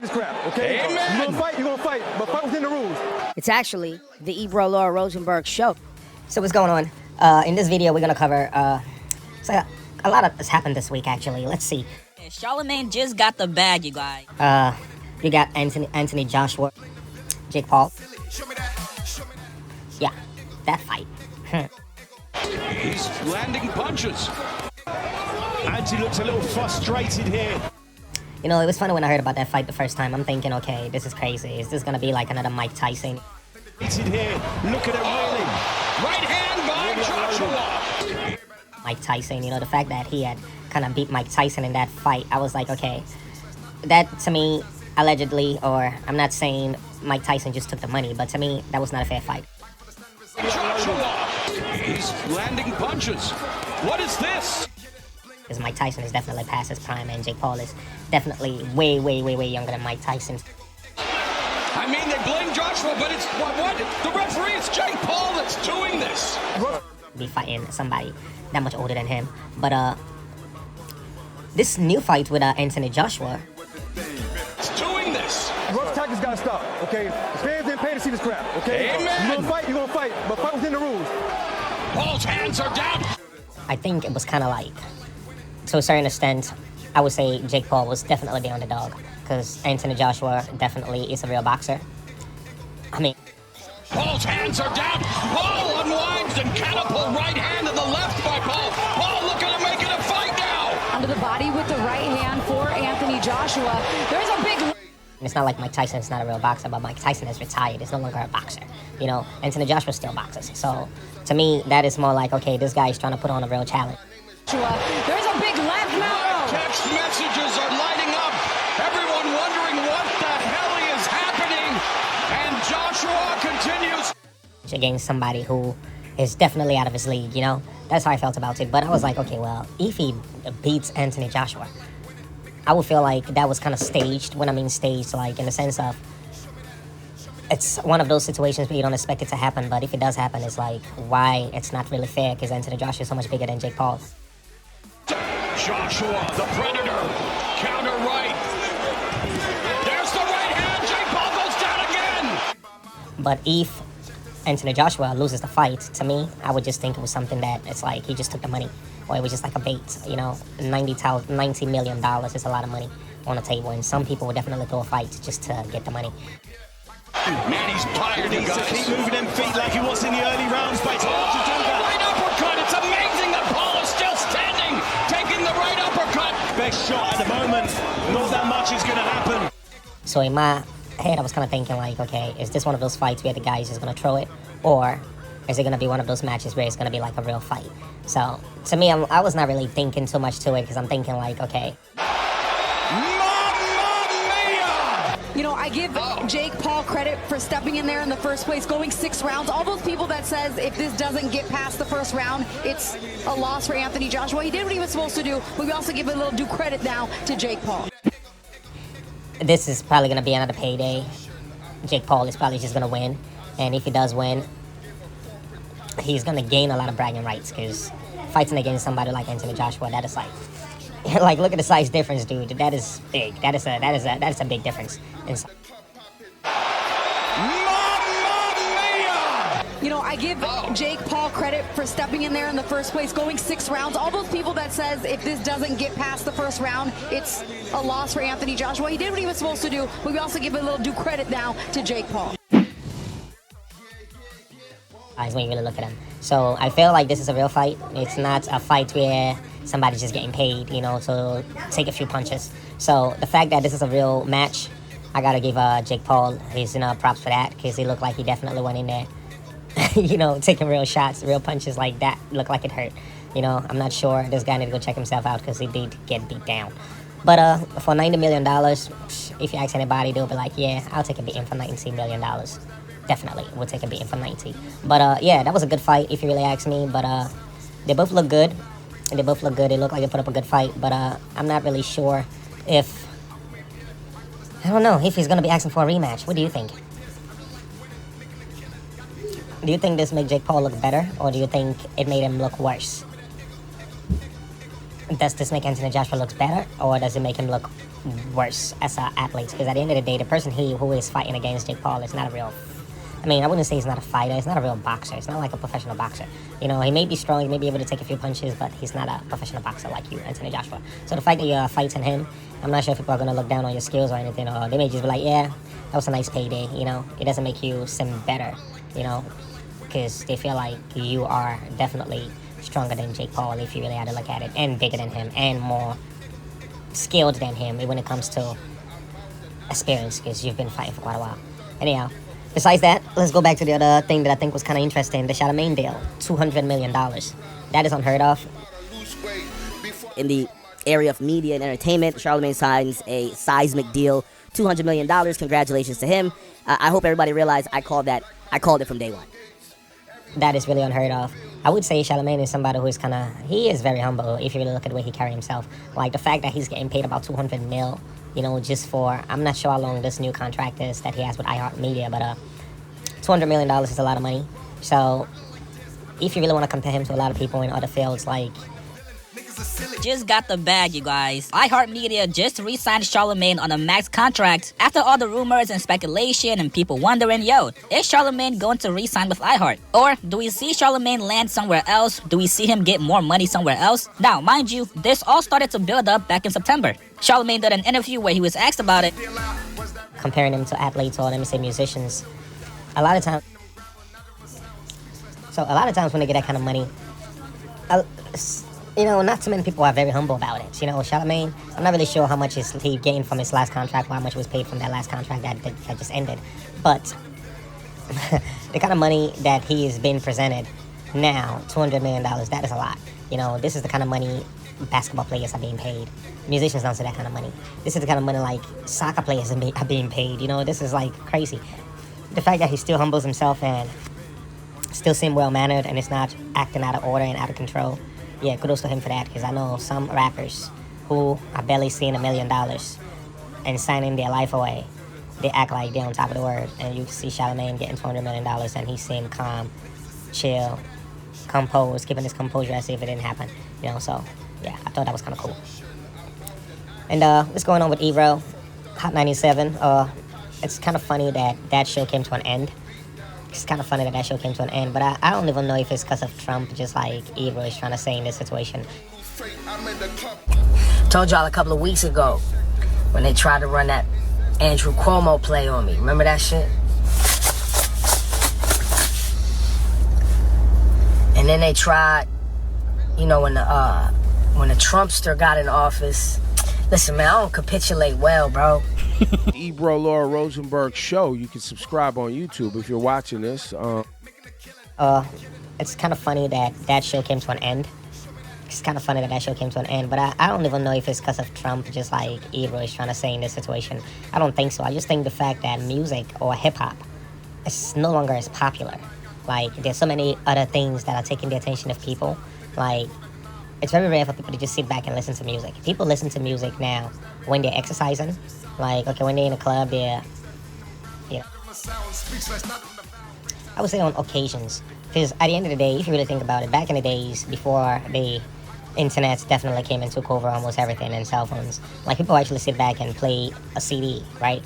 This crap, okay? Amen. You're gonna fight, but fight within the rules. It's actually the Ebro Laura Rosenberg show. So what's going on? In this video, we're gonna cover, so a lot has happened this week, actually. Let's see. Charlamagne just got the bag, you guys. You got Anthony Joshua, Jake Paul. Yeah, that fight. He's landing punches. Anthony looks a little frustrated here. You know, it was funny when I heard about that fight the first time. I'm thinking, okay, this is crazy. Is this gonna be like another Mike Tyson? Here, look at it reeling. Right hand by Joshua. Mike Tyson, you know, the fact that he had kind of beat Mike Tyson in that fight, I was like, okay, that to me, allegedly, or I'm not saying Mike Tyson just took the money, but to me, that was not a fair fight. Joshua. He's landing punches. What is this? Because Mike Tyson is definitely past his prime, and Jake Paul is definitely way younger than Mike Tyson. I mean, they blame Joshua, but it's what? The referee, it's Jake Paul that's doing this. Be fighting somebody that much older than him, but this new fight with Anthony Joshua. It's doing this. Rough tactics gotta stop, okay? The fans didn't pay to see this crap, okay? Amen. You're gonna fight, but fight within the rules. Paul's hands are down. I think it was kind of like, to a certain extent, I would say Jake Paul was definitely the underdog, because Anthony Joshua definitely is a real boxer. I mean, Paul's hands are down. Paul unwinds and catapult right hand to the left by Paul. Paul looking to make it a fight now. Under the body with the right hand for Anthony Joshua. There's a big... It's not like Mike Tyson is not a real boxer, but Mike Tyson is retired. He's no longer a boxer. You know, Anthony Joshua still boxes. So, to me, that is more like, okay, this guy is trying to put on a real challenge. There's a big left now. Text messages are lighting up. Everyone wondering what the hell is happening. And Joshua continues. Against somebody who is definitely out of his league, you know? That's how I felt about it. But I was like, okay, well, if he beats Anthony Joshua, I would feel like that was kind of staged. When I mean staged, like in the sense of, it's one of those situations where you don't expect it to happen, but if it does happen, it's like, why it's not really fair, because Anthony Joshua is so much bigger than Jake Paul. Joshua, the Predator, counter right. There's the right hand. Jake Paul goes down again. But if Anthony Joshua loses the fight, to me, I would just think it was something that it's like he just took the money, or it was just like a bait. You know, $90 million is a lot of money on the table, and some people would definitely throw a fight just to get the money. Man, he's tired, you guys. To keep moving them feet like he was in the early rounds, but it's hard to do that. Right uppercut. It's amazing that Paul is still standing, taking the right uppercut. Best shot at the moment. Not that much is going to happen. So in my head, I was kind of thinking like, okay, is this one of those fights where the guy is just going to throw it? Or is it going to be one of those matches where it's going to be like a real fight? So to me, I was not really thinking too much to it, because I'm thinking like, okay. You know, I give Jake Paul credit for stepping in there in the first place, going 6 rounds. All those people that says if this doesn't get past the first round, it's a loss for Anthony Joshua. He did what he was supposed to do, but we also give a little due credit now to Jake Paul. This is probably going to be another payday. Jake Paul is probably just going to win. And if he does win, he's going to gain a lot of bragging rights, because fighting against somebody like Anthony Joshua, that is like... like, look at the size difference, dude. That is big. That is a big difference. You know, I give Jake Paul credit for stepping in there in the first place, going 6 rounds. All those people that says if this doesn't get past the first round, it's a loss for Anthony Joshua. He did what he was supposed to do, but we also give a little due credit now to Jake Paul. When you really look at him. So I feel like this is a real fight. It's not a fight where somebody's just getting paid, you know, to take a few punches. So the fact that this is a real match, I gotta give Jake Paul his props for that, because he looked like he definitely went in there, you know, taking real shots, real punches like that. Looked like it hurt. You know, I'm not sure. This guy need to go check himself out, because he did get beat down. But for $90 million, if you ask anybody, they'll be like, yeah, I'll take a beating for $90 million. Definitely, we'll take a beating for 90. But yeah, that was a good fight, if you really ask me. But they both look good. They both look good. They look like they put up a good fight. But I'm not really sure if... I don't know if he's going to be asking for a rematch. What do you think? Do you think this made Jake Paul look better? Or do you think it made him look worse? Does this make Anthony Joshua look better? Or does it make him look worse as an athlete, because at the end of the day, the person who is fighting against Jake Paul is not a real, I mean, I wouldn't say he's not a fighter. He's not a real boxer. It's not like a professional boxer. You know, he may be strong, he may be able to take a few punches, but he's not a professional boxer like you, Anthony Joshua. So the fact that you're fighting him, I'm not sure if people are going to look down on your skills or anything, or they may just be like, yeah, that was a nice payday, you know. It doesn't make you seem better, you know, because they feel like you are definitely stronger than Jake Paul if you really had to look at it, and bigger than him, and more skilled than him when it comes to experience, because you've been fighting for quite a while. Anyhow, besides that, let's go back to the other thing that I think was kind of interesting, the Charlamagne deal, $200 million. That is unheard of. In the area of media and entertainment, Charlamagne signs a seismic deal, $200 million. Congratulations to him. I hope everybody realized I called it from day one. That is really unheard of. I would say Charlamagne is somebody who is he is very humble if you really look at the way he carries himself. Like the fact that he's getting paid about $200 million, you know, just for, I'm not sure how long this new contract is that he has with iHeartMedia, but $200 million is a lot of money. So if you really want to compare him to a lot of people in other fields, like, Just got the bag, you guys. iHeartMedia just re-signed Charlamagne on a max contract after all the rumors and speculation and people wondering, yo, is Charlamagne going to re-sign with iHeart? Or do we see Charlamagne land somewhere else? Do we see him get more money somewhere else? Now, mind you, this all started to build up back in September. Charlamagne did an interview where he was asked about it. comparing him to athletes, or let me say musicians, a lot of times when they get that kind of money, you know, not too many people are very humble about it. You know, Charlamagne, I'm not really sure how much he gained from his last contract, or how much was paid from that last contract that just ended. But the kind of money that he is being presented now, $200 million, that is a lot. You know, this is the kind of money basketball players are being paid. Musicians don't see that kind of money. This is the kind of money like soccer players are being paid. You know, this is like crazy. The fact that he still humbles himself and still seem well-mannered and is not acting out of order and out of control, yeah, kudos to him for that, because I know some rappers who are barely seeing $1 million and signing their life away, they act like they're on top of the world. And you see Charlamagne getting $200 million and he seemed calm, chill, composed, keeping his composure as if it didn't happen. You know, so yeah, I thought that was kind of cool. And what's going on with Ebro, Hot 97? It's kind of funny that show came to an end. It's kind of funny that show came to an end, but I don't even know if it's because of Trump, just like Ebro is trying to say in this situation. Told y'all a couple of weeks ago when they tried to run that Andrew Cuomo play on me. Remember that shit? And then they tried, you know, when the Trumpster got in office. Listen, man, I don't capitulate well, bro. Ebro Laura Rosenberg show. You can subscribe on YouTube if you're watching this. It's kind of funny that show came to an end. It's kind of funny that show came to an end, but I don't even know if it's because of Trump, just like Ebro is trying to say in this situation. I don't think so. I just think the fact that music or hip-hop is no longer as popular. Like, there's so many other things that are taking the attention of people. Like, it's very rare for people to just sit back and listen to music. People listen to music now when they're exercising. Like, okay, when they're in a club, they're, you know, I would say on occasions. Because at the end of the day, if you really think about it, back in the days before the internet definitely came and took over almost everything, and cell phones, like, people actually sit back and play a CD, right?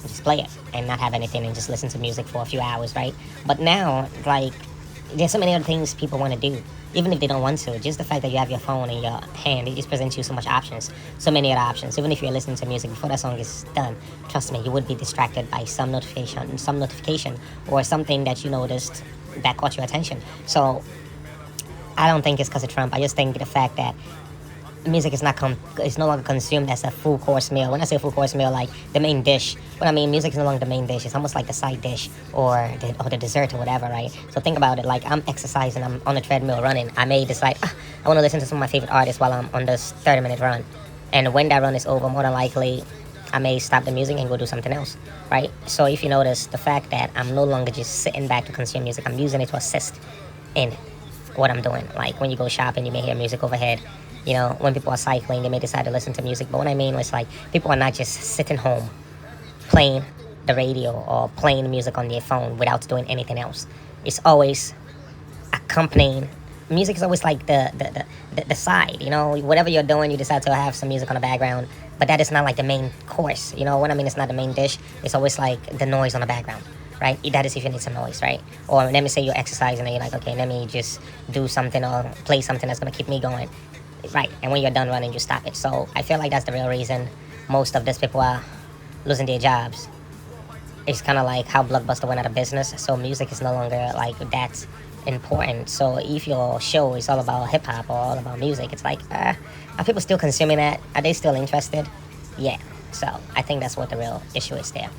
Just play it and not have anything and just listen to music for a few hours, right? But now, like, there's so many other things people want to do, even if they don't want to. Just the fact that you have your phone in your hand, it just presents you so much options, so many other options. Even if you're listening to music before that song is done, trust me, you would be distracted by some notification or something that you noticed that caught your attention. So I don't think it's because of Trump. I just think the fact that music is no longer consumed as a full course meal. When I say full course meal, like the main dish, what I mean, music is no longer the main dish. It's almost like the side dish or the dessert or whatever, right? So think about it, like I'm exercising, I'm on the treadmill running. I may decide, I want to listen to some of my favorite artists while I'm on this 30-minute run. And when that run is over, more than likely, I may stop the music and go do something else, right? So if you notice, the fact that I'm no longer just sitting back to consume music, I'm using it to assist in what I'm doing. Like when you go shopping, you may hear music overhead. You know, when people are cycling, they may decide to listen to music. But what I mean is, like, people are not just sitting home playing the radio or playing music on their phone without doing anything else. It's always accompanying. Music is always like the side, you know. Whatever you're doing, you decide to have some music on the background but that is not like the main course. You know what I mean? It's not the main dish. It's always like the noise on the background, right? That is if you need some noise, right? Or let me say you're exercising and you're like, okay, let me just do something or play something that's gonna keep me going, right? And when you're done running, you stop it. So I feel like that's the real reason most of these people are losing their jobs. It's kind of like how Blockbuster went out of business. So music is no longer like that important. So if your show is all about hip hop or all about music, it's like, are people still consuming that? Are they still interested? Yeah. So I think that's what the real issue is there.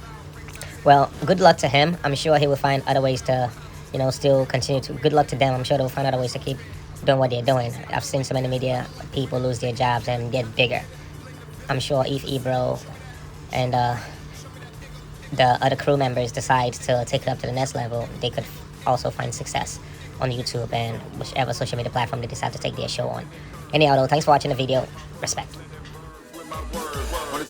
Well, good luck to him. I'm sure he will find other ways to, you know, still continue to. Good luck to them. I'm sure they'll find other ways to keep doing what they're doing. I've seen so many media people lose their jobs and get bigger. I'm sure if Ebro and the other crew members decide to take it up to the next level, they could also find success on YouTube and whichever social media platform they decide to take their show on. Anyhow, though, thanks for watching the video. Respect.